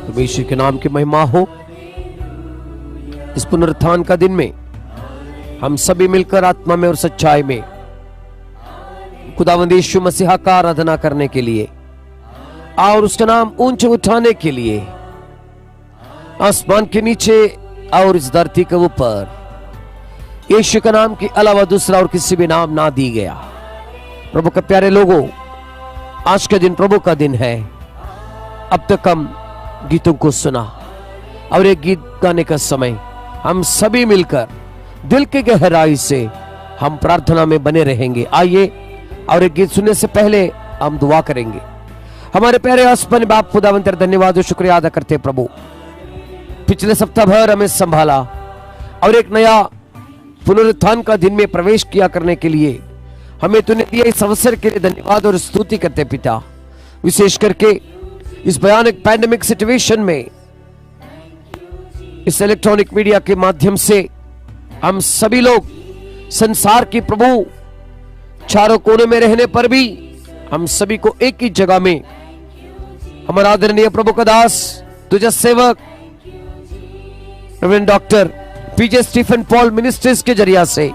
परमेश्वर के नाम की महिमा हो। इस पुनरुत्थान का दिन में हम सभी मिलकर आत्मा में और सच्चाई में खुदावंद यीशु मसीहा का आराधना करने के लिए और उसका नाम ऊंचे उठाने के लिए आसमान के नीचे और इस धरती के ऊपर यीशु का नाम के अलावा दूसरा और किसी भी नाम ना दी गया। प्रभु के प्यारे लोगों, आज का दिन प्रभु का दिन है। अब तक हम गीतों को सुना और एक गीत गाने का समय हम सभी मिलकर दिल की गहराई से हम प्रार्थना में बने रहेंगे। आइए और एक गीत सुनने से पहले हम दुआ करेंगे। हमारे प्यारे आसमानी बाप खुदावंद तेरा धन्यवाद और शुक्रिया अदा करते प्रभु, पिछले सप्ताह भर हमें संभाला और एक नया पुनरुत्थान का दिन में प्रवेश किया करने के लिए हमें तूने दिया इस अवसर के लिए धन्यवाद और स्तुति करते पिता। विशेष करके इस भयानक पैंडेमिक सिचुएशन में इस इलेक्ट्रॉनिक मीडिया के माध्यम से हम सभी लोग संसार की प्रभु चारों कोने में रहने पर भी हम सभी को एक ही जगह में हमारा आदरणीय प्रभु का दास तुझा सेवक रेवरेंड डॉक्टर पीजे स्टीफन पॉल मिनिस्ट्रीज के जरिया से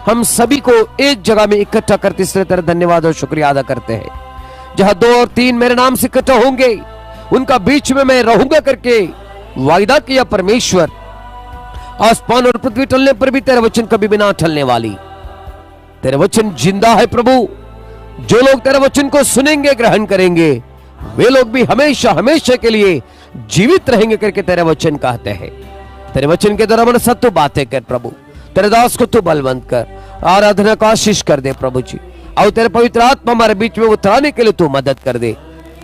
हम सभी को एक जगह में इकट्ठा करते इसलिए तेरा धन्यवाद और शुक्रिया अदा करते हैं। जहां 2 और 3 मेरे नाम से इकट्ठा होंगे उनका बीच में मैं रहूंगा करके वायदा किया परमेश्वर। आसमान और पृथ्वी टलने पर भी तेरा वचन कभी भी ना टलने वाली। तेरा वचन जिंदा है प्रभु। जो लोग तेरा वचन को सुनेंगे, ग्रहण करेंगे, वे लोग भी हमेशा हमेशा के लिए जीवित रहेंगे करके तेरा वचन कहते हैं। तेरे वचन के द्वारा मन सत्य बातें कर प्रभु। तेरे दास को तू बलवंत कर, आराधना को आशीष कर दे प्रभु जी। और तेरे पवित्र आत्मा हमारे बीच में उतराने के लिए तू मदद कर दे।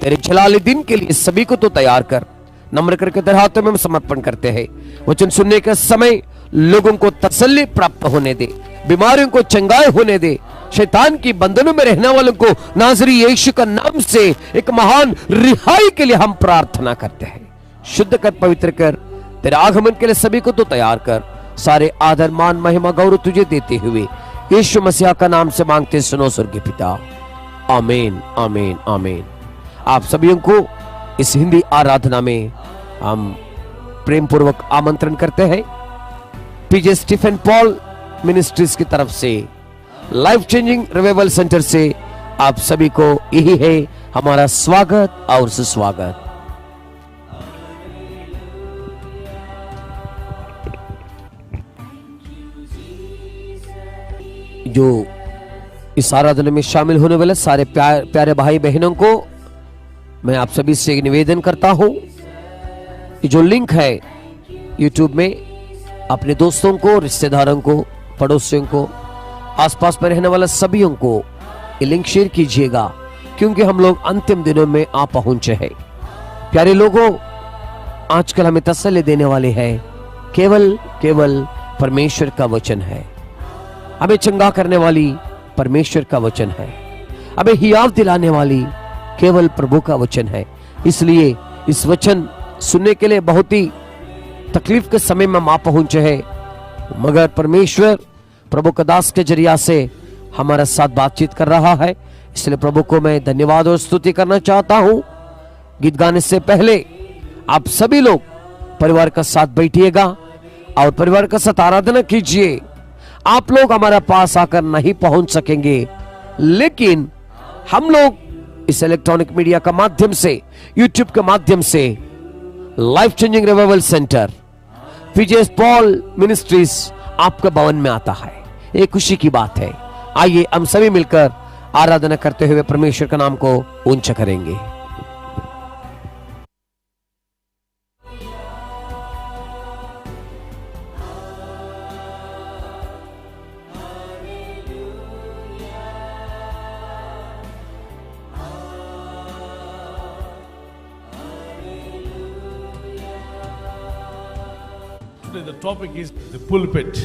तेरे जलाली दिन के लिए सभी को तू तैयार कर। नम्र करके तेरे हाथों में हम समर्पण करते हैं। वचन सुनने के समय लोगों को तसल्ली प्राप्त होने दे, बीमारियों को चंगाई होने दे, शैतान की बंधनों में रहने वालों को नाज़री यीशु का नाम से एक महान रिहाई के लिए हम प्रार्थना करते हैं। शुद्ध कर, पवित्र कर, तेरे आगमन के लिए सभी को तो तैयार कर। सारे आदर मान महिमा गौरव तुझे देते हुए यीशु मसीहा का नाम से मांगते सुनो स्वर्गीय पिता, आमीन आमीन आमीन। आप सभी को इस हिंदी आराधना में हम प्रेम पूर्वक आमंत्रण करते हैं। पीजे स्टीफन पॉल मिनिस्ट्रीज की तरफ से, लाइफ चेंजिंग रिवाइवल सेंटर से आप सभी को यही है हमारा स्वागत और सुस्वागत। जो इस आराधना में शामिल होने वाले सारे प्यारे भाई बहनों को मैं आप सभी से एक निवेदन करता हूं, जो लिंक है YouTube में अपने दोस्तों को, रिश्तेदारों को, पड़ोसियों को, आसपास में रहने वाले सभी को ये लिंक शेयर कीजिएगा, क्योंकि हम लोग अंतिम दिनों में आ पहुंचे हैं। प्यारे लोगों, आजकल हमें तसल्ली देने वाले हैं केवल परमेश्वर का वचन है। हमें चंगा करने वाली परमेश्वर का वचन है। हमें हियाव दिलाने वाली केवल प्रभु का वचन है। इसलिए इस वचन सुनने के लिए बहुत ही तकलीफ के समय में मां पहुंचे हैं, मगर परमेश्वर प्रभु का दास के जरिया से हमारे साथ बातचीत कर रहा है। इसलिए प्रभु को मैं धन्यवाद और स्तुति करना चाहता हूं। गीत गाने से पहले आप सभी लोग परिवार का साथ बैठिएगा और परिवार का साथ आराधना कीजिए। आप लोग हमारे पास आकर नहीं पहुंच सकेंगे, लेकिन हम लोग इस इलेक्ट्रॉनिक मीडिया का माध्यम से, YouTube के माध्यम से, लाइफ चेंजिंग रिवाइवल सेंटर पीजे पॉल मिनिस्ट्रीज आपके भवन में आता है। एक खुशी की बात है। आइए हम सभी मिलकर आराधना करते हुए परमेश्वर का नाम को ऊंचा करेंगे। The topic is the pulpit.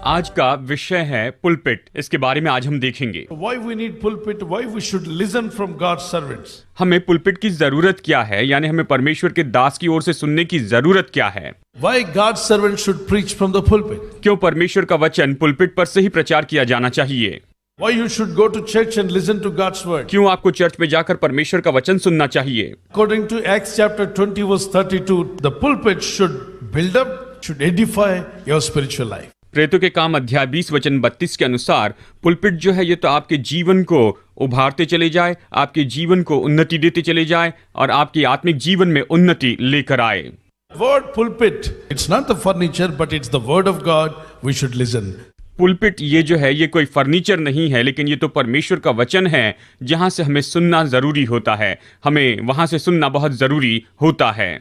आज का विषय है पुलपिट। इसके बारे में आज हम देखेंगे। Why we need pulpit? Why we should listen from God's servants? हमें पुलपिट की जरूरत क्या है, यानी हमें परमेश्वर के दास की ओर से सुनने की जरूरत क्या है। Why God's servants should preach from the pulpit? क्यों परमेश्वर का वचन पुलपिट पर से ही प्रचार किया जाना चाहिए। Why you should go to church and listen to God's word? क्यों आपको चर्च में जाकर परमेश्वर का वचन सुनना चाहिए? According to Acts chapter 20 verse 32, the pulpit should build up, should edify your spiritual life. प्रेरितों के काम अध्याय 20 वचन 32 के अनुसार पुलपिट जो है ये तो आपके जीवन को उभारते चले जाए, आपके जीवन को उन्नति देते चले जाए और आपके आत्मिक जीवन में उन्नति लेकर आए। Word pulpit, it's not the furniture, but it's the word of God. We should listen. Pulpit ये जो है ये कोई फर्नीचर नहीं है, लेकिन ये तो परमेश्वर का वचन है जहां से हमें सुनना जरूरी होता है, हमें वहां से सुनना बहुत जरूरी होता है।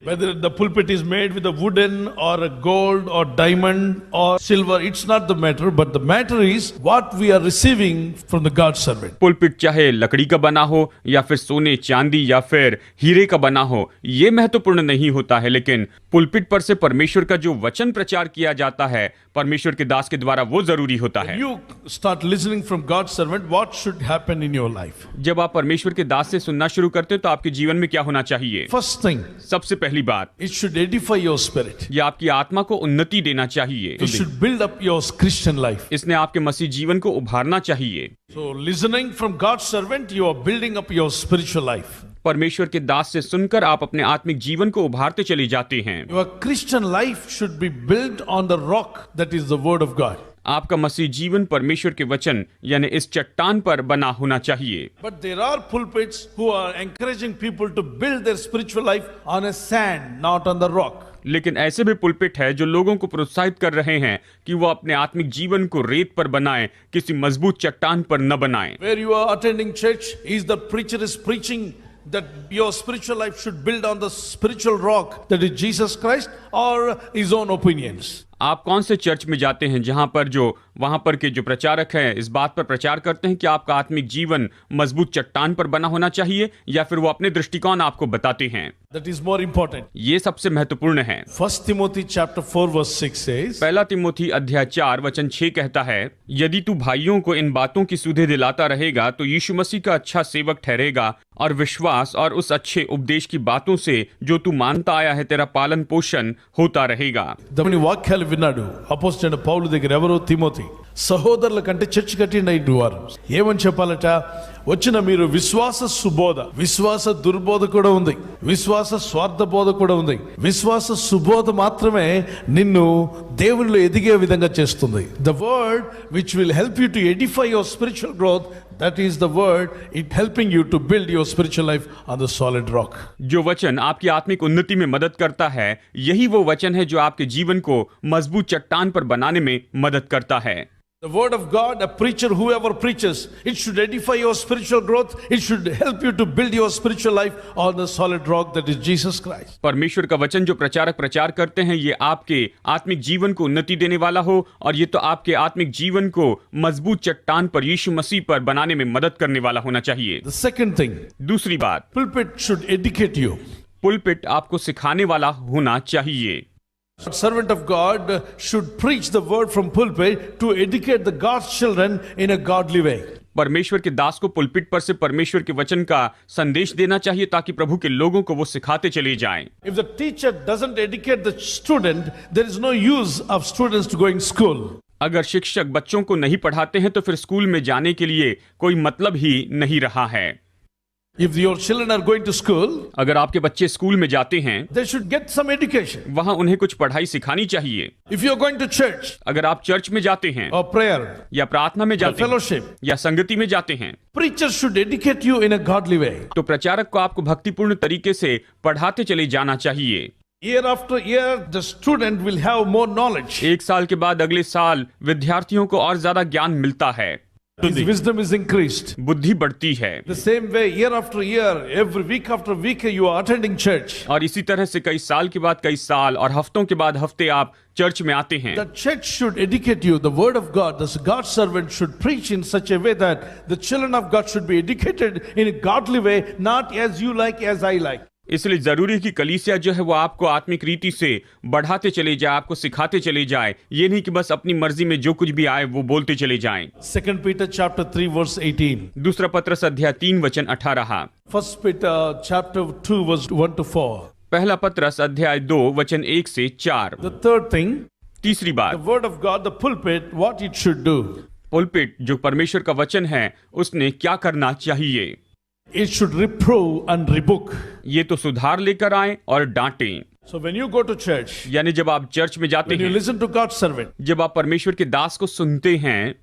Whether the pulpit is made with a wooden or a gold or diamond or silver, it's not the matter, but the matter is what we are receiving from the God's servant. Pulpit चाहे लकड़ी का बना हो या फिर सोने चांदी या फिर हीरे का बना हो, ये महत्वपूर्ण नहीं होता है, लेकिन पुलपिट पर से परमेश्वर का जो वचन प्रचार किया जाता है परमेश्वर के दास के द्वारा वो जरूरी होता है। You start listening from God's servant, what should happen in your life? जब आप परमेश्वर के दास से सुनना शुरू करते हो तो आपके जीवन में क्या होना चाहिए? First thing, सबसे पहली बात, it should edify your spirit. ये आपकी आत्मा को उन्नति देना चाहिए। It should build up your Christian life. इसने आपके मसीह जीवन को उभारना चाहिए। So listening from God's servant, you are building up your spiritual life. परमेश्वर के दास से सुनकर आप अपने आत्मिक जीवन को उभारते चले जाते हैं। Your Christian life should be built on the rock that is the word of God. आपका मसीह जीवन परमेश्वर के वचन यानी इस चट्टान पर बना होना चाहिए। But there are pulpits who are encouraging people to build their spiritual life on a sand, not on the rock. लेकिन ऐसे भी पुलपिट है जो लोगों को प्रोत्साहित कर रहे हैं कि वो अपने आत्मिक जीवन को रेत पर बनाएं, किसी मजबूत चट्टान पर न बनाएं। Where you are attending church, is the preacher is preaching that your spiritual life should build on the spiritual rock that is Jesus Christ or his own opinions. आप कौन से चर्च में जाते हैं जहां पर जो वहां पर के जो प्रचारक हैं इस बात पर प्रचार करते हैं कि आपका आत्मिक जीवन मजबूत चट्टान पर बना होना चाहिए, या फिर वो अपने दृष्टिकोण आपको बताते हैं? That is more important. ये सबसे महत्वपूर्ण है। 1 Timothy chapter 4 verse 6 says, पहला तिमोथी अध्याय 4 वचन 6 कहता है, यदि तू भाइयों को इन बातों की सुधे दिलाता रहेगा तो यीशु मसीह का अच्छा सेवक ठहरेगा और विश्वास और उस अच्छे उपदेश की बातों से जो तू मानता आया है तेरा पालन पोषण होता रहेगा। దమని వాక్యాలు విన్నాడు అపోస్తలుడైన పౌలు దగ్గర ఎవరు? తిమోతి. సహోదరుల కంటే చర్చ్ కట్టిండు వారు ఏమని చెప్పాలట? వచ్చిన మీరు విశ్వాస సుబోధ, విశ్వాస దుర్బోధ కూడా ఉంది, విశ్వాస స్వార్థ బోధ కూడా ఉంది. విశ్వాస సుబోధ మాత్రమే నిన్ను దేవునిలో ఎదిగే విధంగా చేస్తుంది. The word which will help you to Edify your spiritual growth, that is the word it helping you to build your spiritual life on the solid rock. जो वचन आपकी आत्मिक उन्नति में मदद करता है यही वो वचन है जो आपके जीवन को मजबूत चट्टान पर बनाने में मदद करता है। The word of God, a preacher, whoever preaches, it should edify your spiritual growth. It should help you to build your spiritual life on the solid rock that is Jesus Christ. परमेश्वर का वचन जो प्रचारक प्रचार करते हैं ये आपके आत्मिक जीवन को उन्नति देने वाला हो, और ये तो आपके आत्मिक जीवन को मजबूत चट्टान पर यीशु मसीह पर बनाने में मदद करने वाला होना चाहिए। The second thing, दूसरी बात, pulpit should educate you. Pulpit आपको सिखाने वाला होना चाहिए। A servant of God should preach the word from pulpit to educate the God's children in a godly way. परमेश्वर के दास को पुलपिट पर से परमेश्वर के वचन का संदेश देना चाहिए ताकि प्रभु के लोगों को वो सिखाते चले जाएं। If the teacher doesn't educate the student, there is no use of students to going school. अगर शिक्षक बच्चों को नहीं पढ़ाते हैं तो फिर स्कूल में जाने के लिए कोई मतलब ही नहीं रहा है। If your children are going to school, अगर आपके बच्चे स्कूल में जाते हैं they should get some education. वहां उन्हें कुछ पढ़ाई सिखानी चाहिए। If you're going to church अगर आप चर्च में जाते हैं or prayer या प्रार्थना में or जाते हैं fellowship, या संगति में जाते हैं, preachers should educate you in a godly way. तो प्रचारक को आपको भक्तिपूर्ण तरीके से पढ़ाते चले जाना चाहिए। Year after year, the student will have more knowledge. एक साल के बाद अगले साल विद्यार्थियों को और ज्यादा ज्ञान मिलता है, His wisdom is increased. बुद्धि बढ़ती है। The same way, year after year, every week after week, you are attending church. और इसी तरह से कई साल के बाद कई साल और हफ्तों के बाद हफ्ते आप चर्च में आते हैं। The church should educate you. The word of God, the God's servant should preach in such a way that the children of God should be educated in a godly way, not as you like, as I like. इसलिए जरूरी है कि कलीसिया जो है वो आपको आत्मिक रीति से बढ़ाते चले जाए, आपको सिखाते चले जाए, ये नहीं कि बस अपनी मर्जी में जो कुछ भी आए वो बोलते चले जाएं। 2 Peter chapter 3 verse 18. दूसरा पत्रस अध्याय 3 वचन 18। 1 Peter chapter 2 verse 1 to 4. पहला पत्रस अध्याय 2 वचन 1 से 4। The third thing, तीसरी the बात, word of God, the pulpit, what it should do. Pulpit जो परमेश्वर का वचन है उसने क्या करना चाहिए? It should reprove and rebuke. ये तो सुधार लेकर आए और डांटें। So when you go to church, यानी जब आप चर्च में जाते when you हैं, listen to God's servant, जब आप परमेश्वर के दास को सुनते हैं,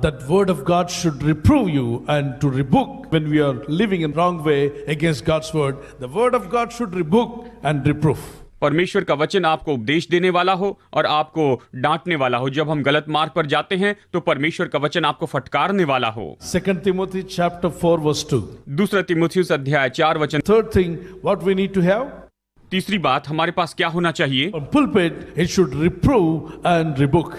that word of God should reprove you and to rebuke when we are living in wrong way against God's word. The word of God should rebuke and reprove. परमेश्वर का वचन आपको उपदेश देने वाला हो और आपको डांटने वाला हो। जब हम गलत मार्ग पर जाते हैं तो परमेश्वर का वचन आपको फटकारने वाला हो। 2 Timothy chapter 4 verse 2. दूसरा तीमुथियुस अध्याय 4 वचन। Third thing, what we need to have? तीसरी बात, हमारे पास क्या होना चाहिए? On pulpit, it should reprove and rebuke.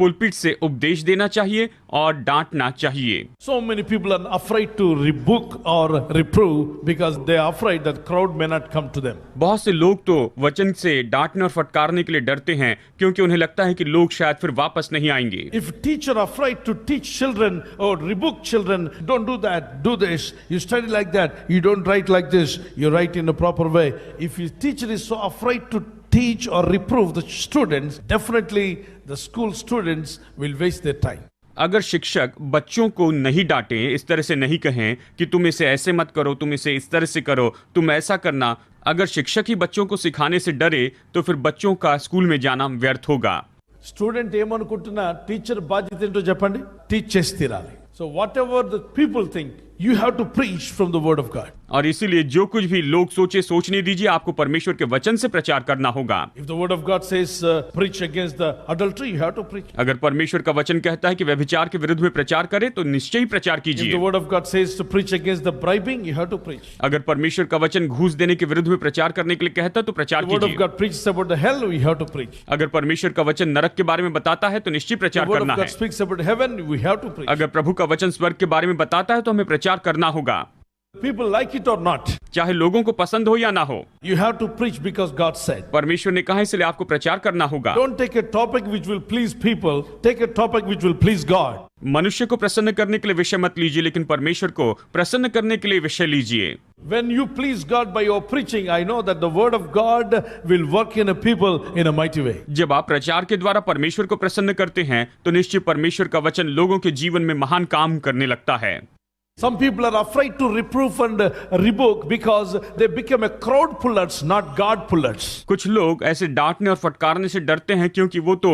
Pulpit से उपदेश देना चाहिए और डांटना चाहिए। So many people are afraid to rebuke or reprove because they are afraid that crowd may not come to them. बहुत से लोग तो वचन से डांटने और फटकारने के लिए डरते हैं क्योंकि उन्हें लगता है कि लोग शायद फिर वापस नहीं आएंगे। If teacher afraid to teach children or rebuke children, don't do that, do this. You study like that, you don't write like this, you write in a proper way. If your teacher is so afraid to teach or reprove the students, definitely the school students will waste their time. अगर शिक्षक बच्चों को नहीं डांटे, इस तरह से नहीं कहें कि तुम इसे ऐसे मत करो, तुम इसे इस तरह से करो, तुम ऐसा करना, अगर शिक्षक ही बच्चों को सिखाने से डरे तो फिर बच्चों का स्कूल में जाना व्यर्थ होगा। Student ఏమనుకుంటున్నా టీచర్ బాధ్యత ఏంటో చెప్పండి, టీచ్ చేసి తీరాలి. So whatever the people think, you have to preach from the word of God. और इसीलिए जो कुछ भी लोग सोचने दीजिए, आपको परमेश्वर के वचन से प्रचार करना होगा। If the word of God says preach against the adultery, you have to preach. अगर परमेश्वर का वचन कहता है कि व्यभिचार के विरुद्ध में प्रचार करे तो निश्चय ही प्रचार If the कीजिए। word of God says to preach against the bribing, you have to preach. अगर परमेश्वर का वचन घूस देने के विरुद्ध में प्रचार करने के लिए कहता है तो प्रचार The word of कीजिए। God preaches about the hell, we have to preach. अगर परमेश्वर का वचन नरक के बारे में बताता है तो निश्चय The प्रचार word of करना God है। speaks about heaven, we have to preach. अगर प्रभु का वचन स्वर्ग के बारे में बताता है तो हमें प्रचार करना होगा, People like it or not, चाहे लोगों को पसंद हो या ना हो। you have to preach because God said. परमेश्वर ने कहा, इसलिए आपको प्रचार करना होगा। Don't take a topic which will please people, take a topic which will please God. मनुष्य को प्रसन्न करने के लिए विषय मत लीजिए, लेकिन परमेश्वर को प्रसन्न करने के लिए विषय लीजिए। When you please God by your preaching, I know that the word of God will work in a people in a mighty way. जब आप प्रचार के द्वारा परमेश्वर को प्रसन्न करते हैं तो निश्चय परमेश्वर का वचन लोगों के जीवन में महान काम करने लगता है। Some people are afraid to reprove and rebuke because they become a crowd pullers, not God pullers. कुछ लोग ऐसे डांटने और फटकारने से डरते हैं क्योंकि वो तो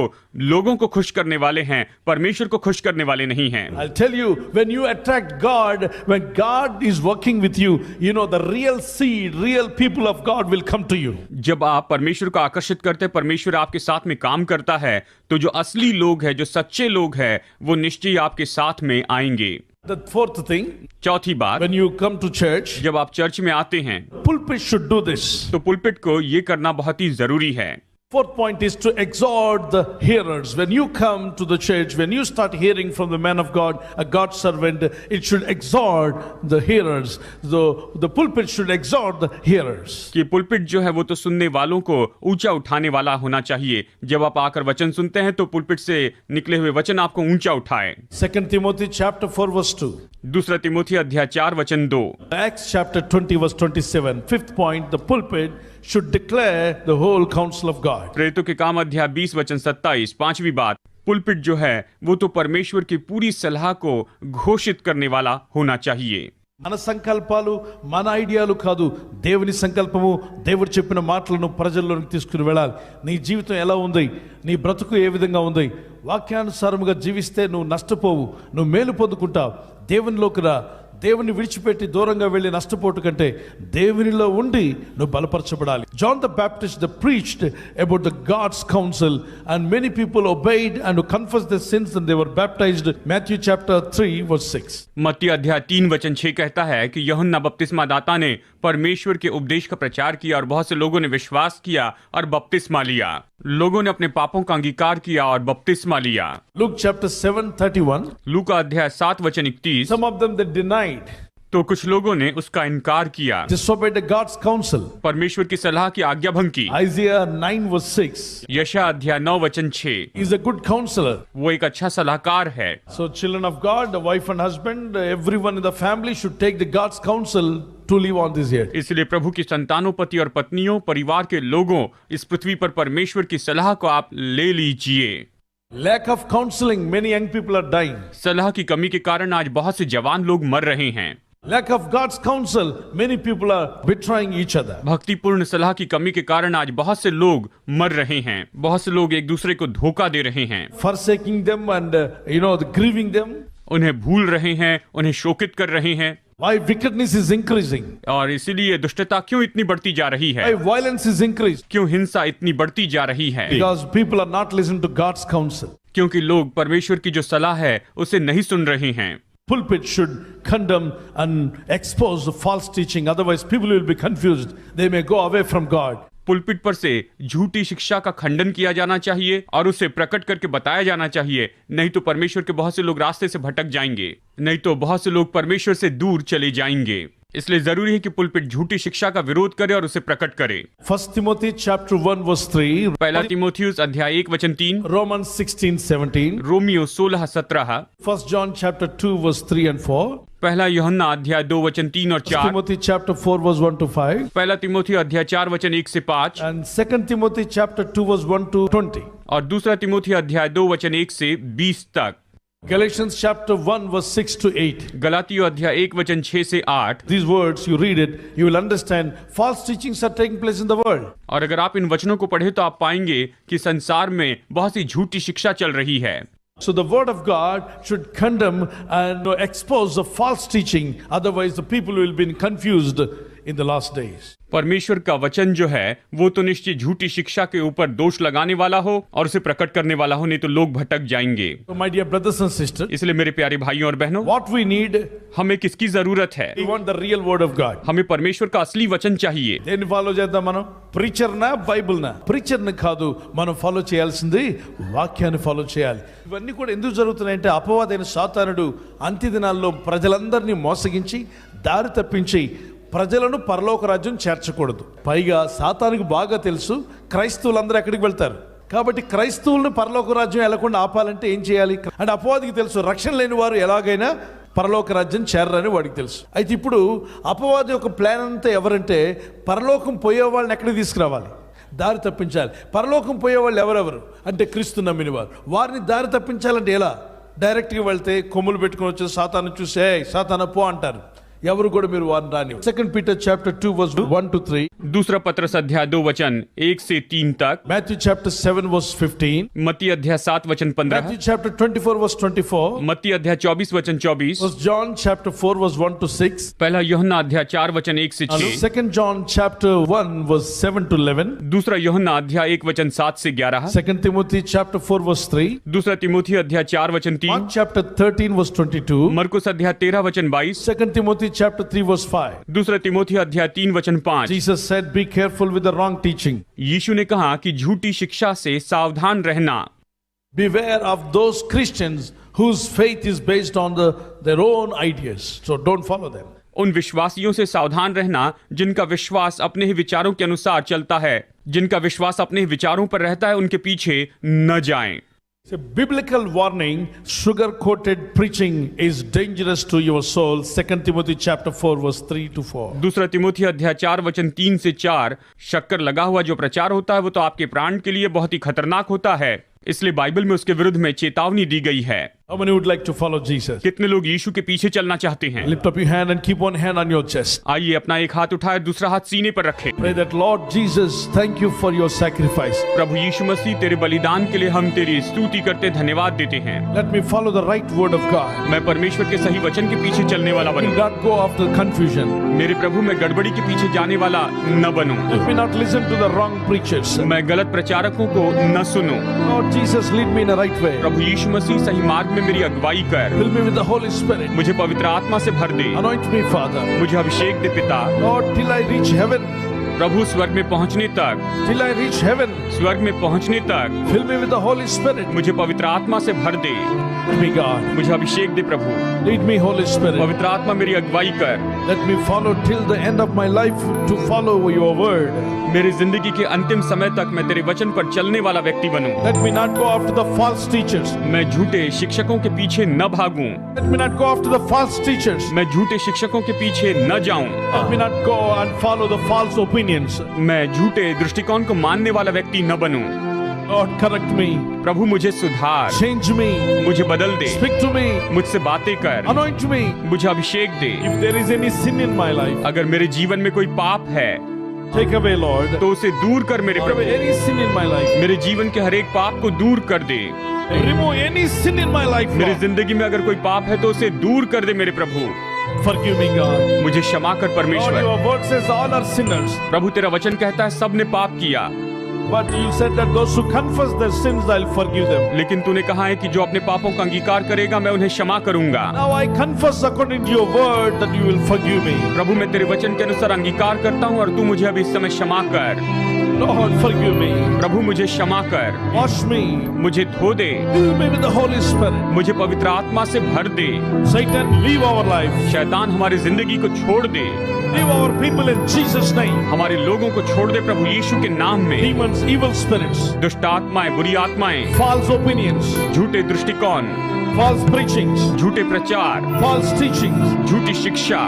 लोगों को खुश करने वाले हैं, परमेश्वर को खुश करने वाले नहीं हैं। I'll tell you, when you attract God, when God is working with you, you know the real seed, real people of God will come to you. जब आप परमेश्वर को आकर्षित करते हैं, परमेश्वर आपके साथ में काम करता है, तो जो असली लोग हैं, जो सच्चे लोग हैं, वो निश्चय आपके साथ में आएंगे। The fourth thing, चौथी बात, when you come to church, जब आप चर्च में आते हैं pulpit should do this. तो पुलपिट को ये करना बहुत ही जरूरी है। Fourth point is to exhort the hearers. When you come to the church, when you start hearing from the man of God, a God servant, it should exhort the hearers. The pulpit should exhort the hearers. कि pulpit जो है वो तो सुनने वालों को ऊंचा उठाने वाला होना चाहिए। जब आप आकर वचन सुनते हैं तो पुलपिट से निकले हुए वचन आपको ऊंचा उठाए। 2 Timothy chapter 4 verse 2. दूसरा तीमुथी अध्याय 4 वचन 2। Acts chapter 20 verse 27. Fifth point, the pulpit should declare the whole counsel of God. प्रेरितों के काम अध्याय 20 वचन 27। पांचवी बात, पुलपिट जो है वो तो परमेश्वर की पूरी सलाह को घोषित करने वाला होना चाहिए। మన సంకల్పాలు మన ఐడియాలు కాదు, దేవుని సంకల్పము, దేవుడు చెప్పిన మాటలను ప్రజల్లోకి తీసుకుని వెళ్ళాలి. నీ జీవితం ఎలా ఉంది, నీ బ్రతుకు ఏ విధంగా ఉంది, వాక్యానుసారముగా జీవిస్తే నువ్వు నష్టపోవు, నువ్వు మేలు పొందుకుంటావు. దేవునిలోకి రా, దేవుని విడిచిపెట్టి దూరంగా వెళ్ళి నష్టపోటు కంటే దేవునిలో ఉండి నువ్వు బలపరచబడాలి. John the Baptist preached about the God's counsel and many people obeyed and confessed their sins and they were baptized. Matthew chapter 3 verse 6. मत्ती अध्याय 3 वचन 6 कहता है कि यूहन्ना बपतिस्मा दाता ने परमेश्वर के उपदेश का प्रचार किया और बहुत से लोगों ने विश्वास किया और बपतिस्मा लिया। लोगों ने अपने पापों का अंगीकार किया और बपतिस्मा लिया। Luke chapter 7:31. लूका अध्याय 7 वचन 31। Some of them they denied, तो कुछ लोगों ने उसका इनकार किया, disobeyed God's counsel. परमेश्वर की सलाह की आज्ञा भंग की। Isaiah 9 verse 6. यशा अध्याय 9 वचन 6। He's a good counselor. वो एक अच्छा सलाहकार है। So children of God, the wife and husband, everyone in the family should take the God's counsel to live on this earth. इसलिए प्रभु की संतानों, पति और पत्नियों, परिवार के लोगों, इस पृथ्वी पर परमेश्वर की सलाह को आप ले लीजिए। Lack of counseling, many young people are dying. सलाह की कमी के कारण आज बहुत से जवान लोग मर रहे हैं। Lack of God's counsel, many people are betraying each other. भक्तिपूर्ण सलाह की कमी के कारण आज बहुत से लोग मर रहे हैं। बहुत से लोग एक दूसरे को धोखा दे रहे हैं, Forsaking them and grieving them. उन्हें भूल रहे हैं, उन्हें शोकित कर रहे हैं। Why wickedness is increasing? और इसीलिए दुष्टता क्यों इतनी बढ़ती जा रही है? Why violence is increased? क्यों हिंसा इतनी बढ़ती जा रही है? Because people are not listening to God's counsel. क्योंकि लोग परमेश्वर की जो सलाह है उसे नहीं सुन रहे हैं। Pulpit should condemn and expose the false teaching, otherwise people will be confused. They may go away from God. Pulpit पर से झूठी शिक्षा का खंडन किया जाना चाहिए और उसे प्रकट करके बताया जाना चाहिए, नहीं तो परमेश्वर के बहुत से लोग रास्ते से भटक जाएंगे, नहीं तो बहुत से लोग परमेश्वर से दूर चले जाएंगे। इसलिए जरूरी है कि पुलपिट झूठी शिक्षा का विरोध करे और उसे प्रकट करे। 1 Timothy chapter 1 verse 3, पहला तीमुथियुस अध्याय 1 वचन 3, Romans 16:17, Romeo 16:17, 1 John chapter 2 verse 3 and 4, पहला यूहन्ना अध्याय 2 वचन 3 और 4, Timothy chapter 4 verse 1 to 5, पहला तीमुथियुस अध्याय 4 वचन 1 से 5 and 2 Timothy chapter 2 verse 1 to 20. और दूसरा तीमुथियुस अध्याय 2 वचन 1 से 20 तक। Galatians chapter 1 verse 6 to 8. गलातियों अध्याय 1 वचन 6 से 8। These words, you read it, you will understand false teachings are taking place in the world. और अगर आप इन वचनों को पढ़े तो आप पाएंगे कि संसार में बहुत सी झूठी शिक्षा चल रही है। So the word of God should condemn and expose the false teaching, otherwise the people will be confused in the last days. परमेश्वर का वचन जो है वो तो निश्चित झूठी शिक्षा के ऊपर दोष लगाने वाला हो और उसे प्रकट करने वाला हो, नहीं तो लोग भटक जाएंगे। So my dear brothers and sisters, इसलिए मेरे प्यारे भाइयों और बहनों, what we need, हमें किसकी जरूरत है? we want the real word of God. हमें परमेश्वर का असली वचन चाहिए। దేన్ని ఫాలో చేద్దాం మనం? ప్రీచర్ నా బైబిల్ నా? ప్రీచర్ ని కాదు, మనం ఫాలో చేయాల్సింది వాక్యాన్ని ఫాలో చేయాలి. ఇవన్నీ కూడా ఎందుకు జరుగుతున్నాయంటే అపవాదైన సాతానుడు అంత్య దినాల్లో ప్రజలందరినీ మోసగించి దారి తప్పించి ప్రజలను పరలోక రాజ్యం చేర్చకూడదు. పైగా సాతానుకు బాగా తెలుసు క్రైస్తవులందరూ ఎక్కడికి వెళ్తారు, కాబట్టి క్రైస్తవులను పరలోక రాజ్యం వెళ్లకుండా ఆపాలంటే ఏం చేయాలి అంటే అపవాదికి తెలుసు రక్షణ లేని వారు ఎలాగైనా పరలోక రాజ్యం చేరరని వాడికి తెలుసు. అయితే ఇప్పుడు అపవాది యొక్క ప్లాన్ అంతా ఎవరంటే పరలోకం పోయే వాళ్ళని ఎక్కడికి తీసుకురావాలి, దారి తప్పించాలి. పరలోకం పోయే వాళ్ళు ఎవరెవరు అంటే క్రీస్తు నమ్మిన వారు. వారిని దారి తప్పించాలంటే ఎలా? డైరెక్ట్గా వెళ్తే కొమ్ములు పెట్టుకుని వచ్చి సాతాను చూసే సాతాన పో అంటారు. ఎవరు కూడా మీరు వారిని రాని. 2 Peter chapter 2 verse 1 to 3, दूसरा पत्रस अध्याय 2 वचन 1 से 3 तक, Matthew chapter 7 verse 15, मत्ती अध्याय 7 वचन 15, Matthew chapter 24 verse 24, मत्ती अध्याय 24 वचन 24, 1 John chapter 4 verse 1 to 6, पहला यूहन्ना अध्याय 4 वचन 1 से 6, 2 John chapter 1 verse 7 to 11, दूसरा यूहन्ना अध्याय 1 वचन 7 से 11, 2 Timothy chapter 4 verse 3, दूसरा तीमुथी अध्याय 4 वचन 3, Mark chapter 13 verse 22, मरकुस अध्याय 13 वचन 22, 2 Timothy chapter 3 verse 5. दूसरा तीमुथी अध्याय 3 वचन 5। Jesus said, be careful with the wrong teaching. यीशु ने कहा कि झूठी शिक्षा से सावधान रहना। Beware of those Christians whose faith is based on their own ideas. So don't follow them. उन विश्वासियों से सावधान रहना जिनका विश्वास अपने ही विचारों के अनुसार चलता है, जिनका विश्वास अपने ही विचारों पर रहता है, उनके पीछे न जाएं। It's a biblical warning. Sugar-coated preaching is dangerous to your soul. 2 Timothy chapter 4 verse 3 to 4. दूसरा तीमुथी अध्याय 4 वचन 3 से 4, शक्कर लगा हुआ जो प्रचार होता है वो तो आपके प्राण के लिए बहुत ही खतरनाक होता है, इसलिए बाइबल में उसके विरुद्ध में चेतावनी दी गई है। How many would like to follow Jesus? कितने लोग यीशु के पीछे चलना चाहते हैं? Lift up your hand and keep one hand on your chest. आइए अपना एक हाथ उठाए, दूसरा हाथ सीने पर रखें। Pray that Lord Jesus, thank you for your sacrifice. प्रभु यीशु मसीह, तेरे बलिदान के लिए हम तेरी स्तुति करते धन्यवाद देते हैं। Let me follow the right word of God. मैं परमेश्वर के सही वचन के पीछे चलने वाला Will बनूं। not go after confusion. मेरे प्रभु, मैं गड़बड़ी के पीछे जाने वाला न बनूं। Let me not listen to the wrong preachers. मैं गलत प्रचारकों को न सुनूं। Lord Jesus, lead me in the right way. प्रभु यीशु मसीह, सही मार्ग में मेरी अगुवाई कर। Fill me with the Holy Spirit. मुझे पवित्र आत्मा से भर दे। Anoint me, Father. मुझे अभिषेक दे पिता। Lord, till I reach heaven. प्रभु, स्वर्ग में पहुंचने तक, Till I reach heaven. स्वर्ग में पहुंचने तक Fill me with the Holy Spirit. मुझे पवित्र आत्मा से भर दे। Lead me, God. मुझे अभिषेक दे प्रभु। Lead me, Holy Spirit. पवित्र आत्मा मेरी अगुवाई कर। Let me follow till the end of my life to follow your word. मेरी जिंदगी के अंतिम समय तक मैं तेरे वचन पर चलने वाला व्यक्ति बनूं। Let me not go after the false teachers. मैं झूठे शिक्षकों के पीछे न भागूं। Let me not go after the false teachers. मैं झूठे शिक्षकों के पीछे न जाऊं। Let me not go and follow the false opinions. मैं झूठे दृष्टिकोण को मानने वाला व्यक्ति न बनूं। Lord, correct me. प्रभु मुझे सुधार, Change me. मुझे बदल दे, Speak to me. मुझसे बातें कर, Anoint me. मुझे अभिषेक दे। If there is any sin in my life, अगर मेरे जीवन में कोई पाप है take away, Lord. तो उसे दूर कर मेरे Take away Prabhu. any sin in my life. मेरे जीवन के हर एक पाप को दूर कर दे। Remove any sin in my life, मेरी Lord. जिंदगी में अगर कोई पाप है तो उसे दूर कर दे मेरे प्रभु। Forgive me, God. मुझे क्षमा कर Lord, परमेश्वर। your word says all are sinners. प्रभु तेरा वचन कहता है सब ने पाप किया, But you said that those who confess their sins, I'll forgive them. लेकिन तूने कहा है कि जो अपने पापों का अंगीकार करेगा मैं उन्हें क्षमा करूंगा। Now I confess according to your word that you will forgive me. प्रभु मैं तेरे वचन के अनुसार अंगीकार करता हूँ और तू मुझे अभी इस समय क्षमा कर। Lord, forgive me. प्रभु मुझे क्षमा कर, Wash me. मुझे धो दे, Fill me with the Holy Spirit. मुझे पवित्र आत्मा से भर दे। Satan, leave our life. शैतान हमारी जिंदगी को छोड़ दे, Leave our people in Jesus' name. हमारे लोगों को छोड़ दे प्रभु यीशु के नाम में। Demons, evil spirits, दुष्ट आत्माएं, बुरी आत्माएं, false opinions, झूठे दृष्टिकोण, false preachings, झूठे प्रचार, false teachings. झूठी शिक्षा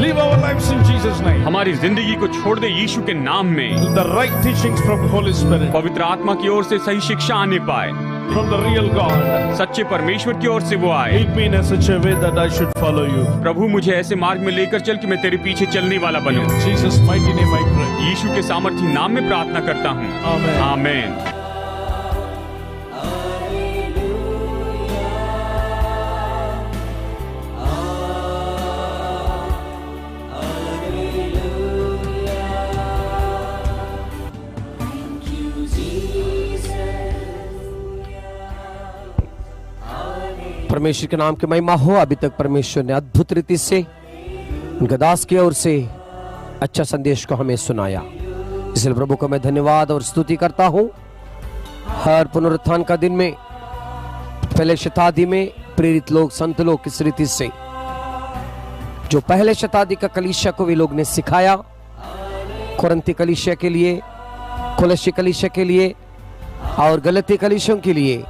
Leave our lives in Jesus' name. हमारी जिंदगी को छोड़ दे यीशु के नाम में। The right teachings from Holy Spirit, पवित्र आत्मा की ओर से सही शिक्षा आने पाए, from the real God. सच्चे परमेश्वर की ओर से वो आए। Lead me in such a way that I should follow you. प्रभु मुझे ऐसे मार्ग में लेकर चल कि मैं तेरे पीछे चलने वाला बनूं। In Jesus' mighty name I pray. यीशु के सामर्थी नाम में प्रार्थना करता हूँ, Amen. आमेन। परमेश्वर के नाम की महिमा हो। अभी तक परमेश्वर ने अद्भुत रीति से उनके दास की ओर से अच्छा संदेश को हमें सुनाया, इसलिए प्रभु को मैं धन्यवाद और स्तुति करता हूं। हर पुनरुत्थान का दिन में पहले शताब्दी में प्रेरित लोग, संत लोग किस रीति से जो पहले शताब्दी का कलीसिया को वे लोग ने सिखाया, कोरिन्थी कलीसिया के लिए, कोलोसी कलीसिया के लिए और गलती कलीसियों के लिए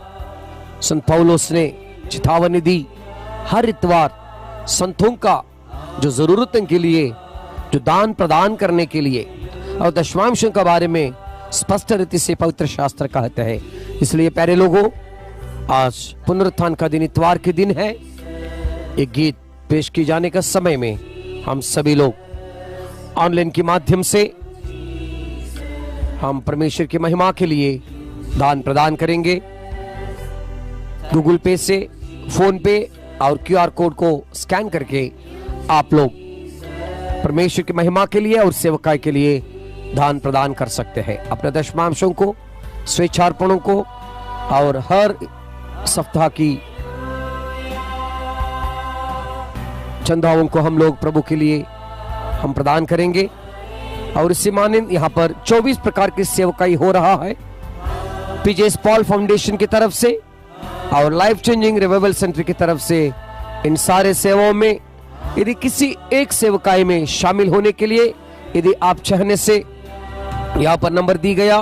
संत पौलुस ने चेतावनी दी। हर इतवार संतों का जो जरूरतों के लिए, जो दान प्रदान करने के लिए और दशमांशों के बारे में स्पष्ट रीति से पवित्र शास्त्र कहते हैं। इसलिए प्यारे लोगों, आज पुनरुत्थान का दिन, इतवार के दिन है। एक गीत पेश किए जाने का समय में हम सभी लोग ऑनलाइन के माध्यम से हम परमेश्वर की महिमा के लिए दान प्रदान करेंगे। गूगल पे से, फोन पे और क्यूआर कोड को स्कैन करके आप लोग परमेश्वर की महिमा के लिए और सेवकाई के लिए दान प्रदान कर सकते हैं। अपने दशमांशों को, स्वेच्छार्पणों को और हर सप्ताह की चंदाओं को हम लोग प्रभु के लिए हम प्रदान करेंगे। और इसी मानिंद यहाँ पर 24 प्रकार की सेवकाई हो रहा है पीजेस पॉल फाउंडेशन की तरफ से और लाइफ चेंजिंग रिवाइवल सेंटर की तरफ से। इन सारे सेवाओं में यदि किसी एक सेवकाई में शामिल होने के लिए यदि आप चाहने से, यहाँ पर नंबर दी गया,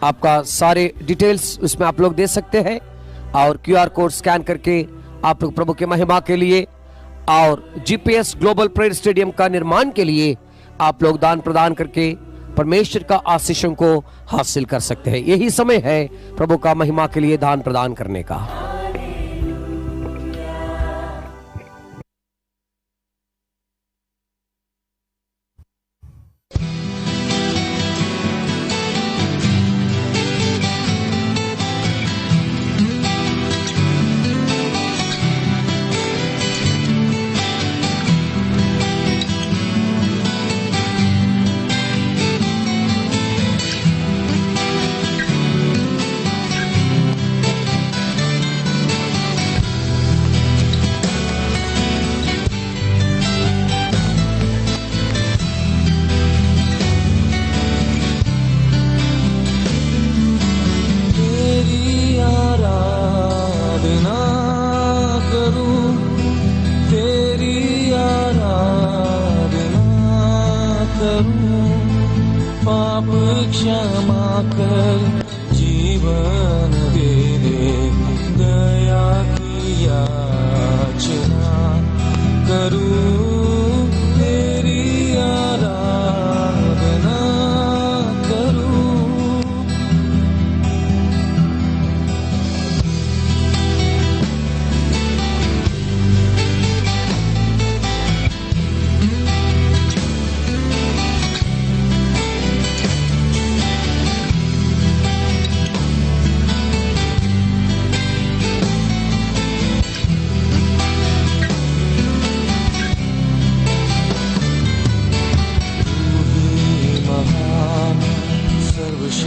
आपका सारे डिटेल्स उसमें आप लोग दे सकते हैं और क्यूआर कोड स्कैन करके आप लोग प्रभु के महिमा के लिए और जीपीएस ग्लोबल प्रेयर स्टेडियम का निर्माण के लिए आप लोग दान प्रदान करके परमेश्वर का आशीषों को हासिल कर सकते हैं। यही समय है प्रभु का महिमा के लिए दान प्रदान करने का। पाप क्षमा कर जीवन दे दे, दया की याचना करूं, तेरी आराधना करूं।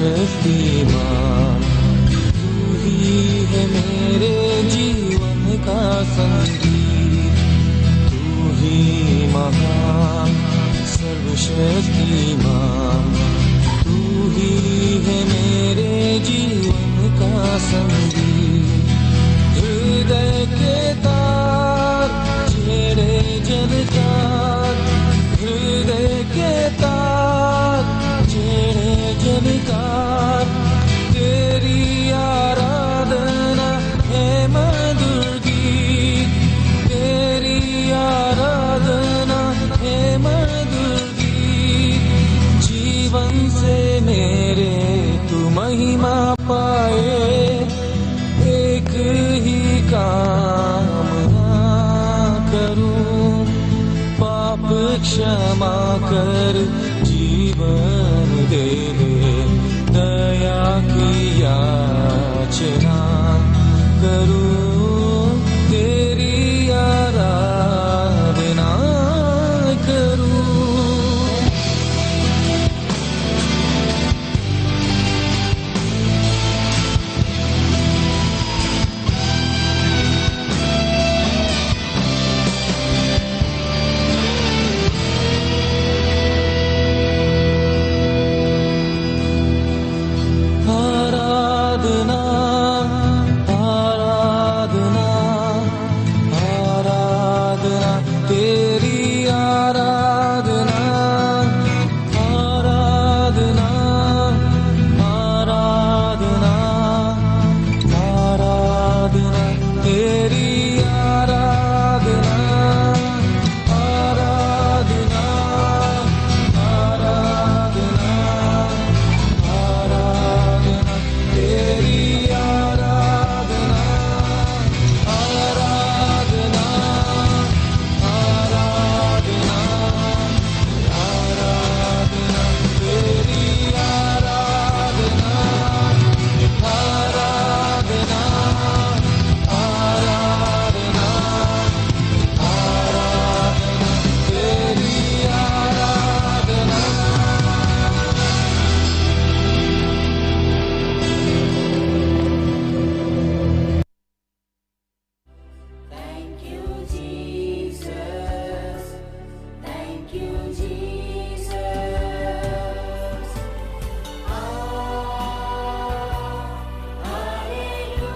सर्वशक्तिमान, तू ही है मेरे जीवन का संगीत, तू ही महान सर्वशक्तिमान, तू ही है मेरे जीवन का संगीत। हृदय के तार छेड़े जनकार, हृदय के तार छेड़े जनकार, तेरी आराधना है मधुर गीत, तेरी आराधना है मधुर गीत। जीवन से मेरे तू महिमा पाए, एक ही कामना करूं, पाप क्षमा कर जीवन दे दे, दया की याचना करूं, तेरी आराधना करूं। आराधना आराधना आराधना, तेरी आराधना आराधना आराधना आराधना, तेरी आराधना आराधना आराधना आराधना, तेरी आराधना आराधना आराधना आराधना, तेरी आराधना आराधना आराधना आराधना, तेरी आराधना। Thank you, Jesus. Thank you, Jesus. Hallelujah.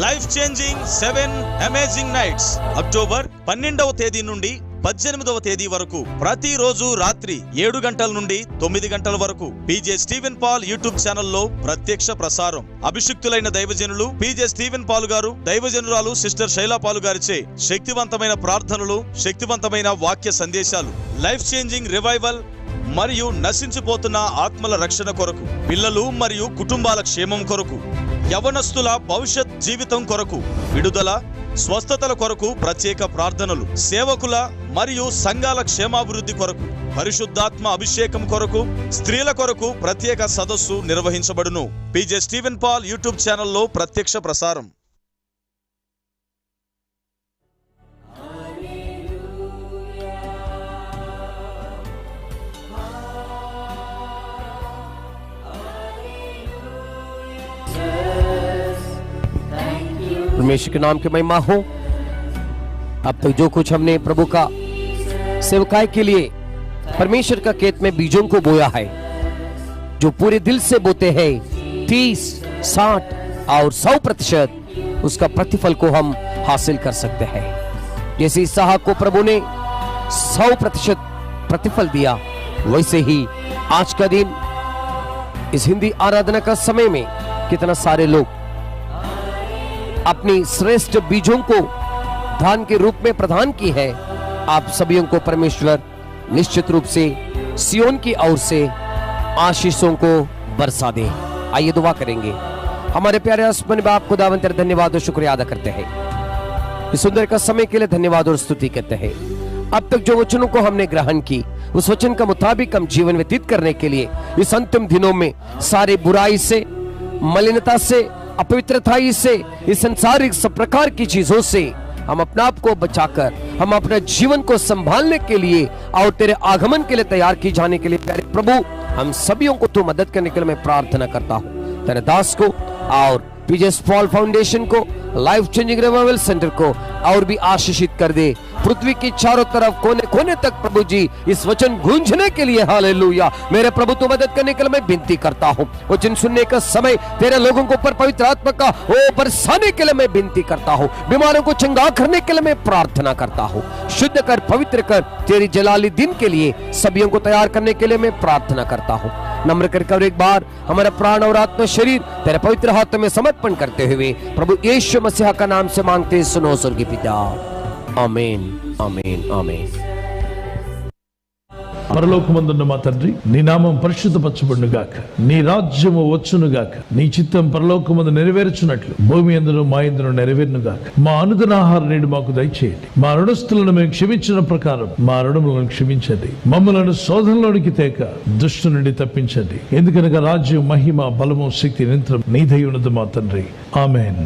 Life changing 7 amazing nights October 12వ తేదీ నుండి 18వ తేదీ వరకు ప్రతిరోజు రాత్రి 7 గంటల నుండి 9 గంటల వరకు పీజే స్టీవెన్ పాల్ యూట్యూబ్ ఛానల్లో ప్రత్యక్ష ప్రసారం. అభిషిక్తులైన దైవజనులు పీజే స్టీవెన్ పాల్ గారు, దైవజనురాలు సిస్టర్ శైలా పాల్ గారిచే శక్తివంతమైన ప్రార్థనలు, శక్తివంతమైన వాక్య సందేశాలు, లైఫ్ చేంజింగ్ రివైవల్ మరియు నశించిపోతున్న ఆత్మల రక్షణ కొరకు, పిల్లలు మరియు కుటుంబాల క్షేమం కొరకు, యవనస్తుల భవిష్యత్ జీవితం కొరకు, విడుదల స్వస్థతల కొరకు ప్రత్యేక ప్రార్థనలు, సేవకుల మరియు సంఘాల క్షేమాభివృద్ధి కొరకు, పరిశుద్ధాత్మ అభిషేకం కొరకు, స్త్రీల కొరకు ప్రత్యేక సదస్సు నిర్వహించబడును. పీజే స్టీవెన్ పాల్ యూట్యూబ్ ఛానల్లో ప్రత్యక్ష ప్రసారం. परमेश्वर के नाम की महिमा हो। अब तक जो कुछ हमने प्रभु का सेवकाई के लिए परमेश्वर का खेत में बीजों को बोया है, जो पूरे दिल से बोते हैं 30, 60 और 100% उसका प्रतिफल को हम हासिल कर सकते हैं। जैसे इसहाक को प्रभु ने 100% प्रतिफल दिया, वैसे ही आज का दिन इस हिंदी आराधना का समय में कितना सारे लोग अपनी श्रेष्ठ बीजों को दान के रूप में प्रदान की है। आप सभी को परमेश्वर निश्चित रूप से सियोन की ओर से आशीषों को बरसा दे। आइए दुआ करेंगे। हमारे प्यारे आसमानी बाप खुदावंद तेरा धन्यवाद और शुक्रिया अदा करते हैं। इस सुंदर का समय के लिए धन्यवाद और स्तुति करते हैं। अब तक जो वचनों को हमने ग्रहण की, उस वचन का मुताबिक हम जीवन व्यतीत करने के लिए इस अंतिम दिनों में सारे बुराई से, मलिनता से, अपवित्रताई से, इस संसारिक सब प्रकार की चीजों से हम अपने आप को बचाकर हम अपने जीवन को संभालने के लिए और तेरे आगमन के लिए तैयार की जाने के लिए प्यारे प्रभु हम सभी को तू मदद करने के लिए मैं प्रार्थना करता हूँ। तेरे दास को और पीजेस पॉल फाउंडेशन को, लाइफ चेंजिंग रिवाइवल सेंटर को और भी आशीषित कर दे। पृथ्वी की चारों तरफ कोने कोने तक प्रभु जी इस वचन गूंजने के लिए हालेलुया मेरे प्रभु तू मदद करने के लिए मैं विनती करता हूँ। वचन सुनने का समय तेरे लोगों को ऊपर पवित्र आत्मा का बरसाने के लिए मैं विनती करता हूँ। बीमारों को चंगा करने के लिए मैं प्रार्थना करता हूँ। शुद्ध कर, पवित्र कर, तेरी जलाली दिन के लिए सभी को तैयार करने के लिए मैं प्रार्थना करता हूँ। नम्र कर एक बार हमारा प्राण और आत्मा शरीर तेरे पवित्र हाथों में समर्पण करते हुए प्रभु यीशु मसीह का नाम से मांगते सुनो स्वर्गीय पिता, आमीन आमीन आमीन। పరలోకమందున్న మా తండ్రి, నీ నామం పరిశుద్ధపరచబడును గాక, నీ రాజ్యము వచ్చును గాక, నీ చిత్తం పరలోకమందు నెరవేర్చున్నట్లు భూమి యందును మా యందును నెరవేరును గాక. మా అనుదిన ఆహారం నేడు మాకు దయచేయండి. మా రుణస్థులను మేము క్షమించిన ప్రకారం మా రుణములను క్షమించండి. మమ్మలను శోధనలోనికి తేక దుష్టు నుండి తప్పించండి. ఎందుకనగా రాజ్యం, మహిమ, బలము, శక్తి నిరంతరం నీదై ఉన్నది మా తండ్రి, ఆమేన్.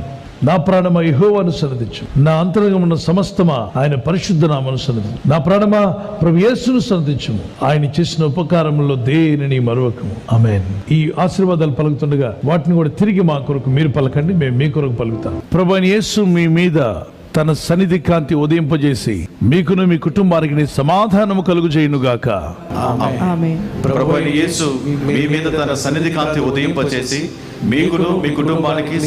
నా ప్రాణమా యెహోవాను సన్నిధించు, నా అంతరంగమున్న సమస్తమా ఆయన పరిశుద్ధ నామమును సన్నిధించు. నా ప్రాణమా ప్రభు యేసును సన్నిధించుము, ఆయన చేసిన ఉపకారములో దేనిని మరువకము, ఆమేన్. ఈ ఆశీర్వాదాలు పలుకుతుండగా వాటిని కూడా తిరిగి మా కొరకు మీరు పలకండి, మేము మీ కొరకు పలుకుతాం. ప్రభు అయిన యేసు మీ మీద తన సన్నిధి కాంతి ఉదయింపజేసి మీకును మీ కుటుంబానికి సమాధానము కలుగుజేయునుగాక. ప్రభు అయిన యేసు మీ మీద తన సన్నిధి కాంతి ఉదయింపజేసి మీకును మీ కుటుంబానికి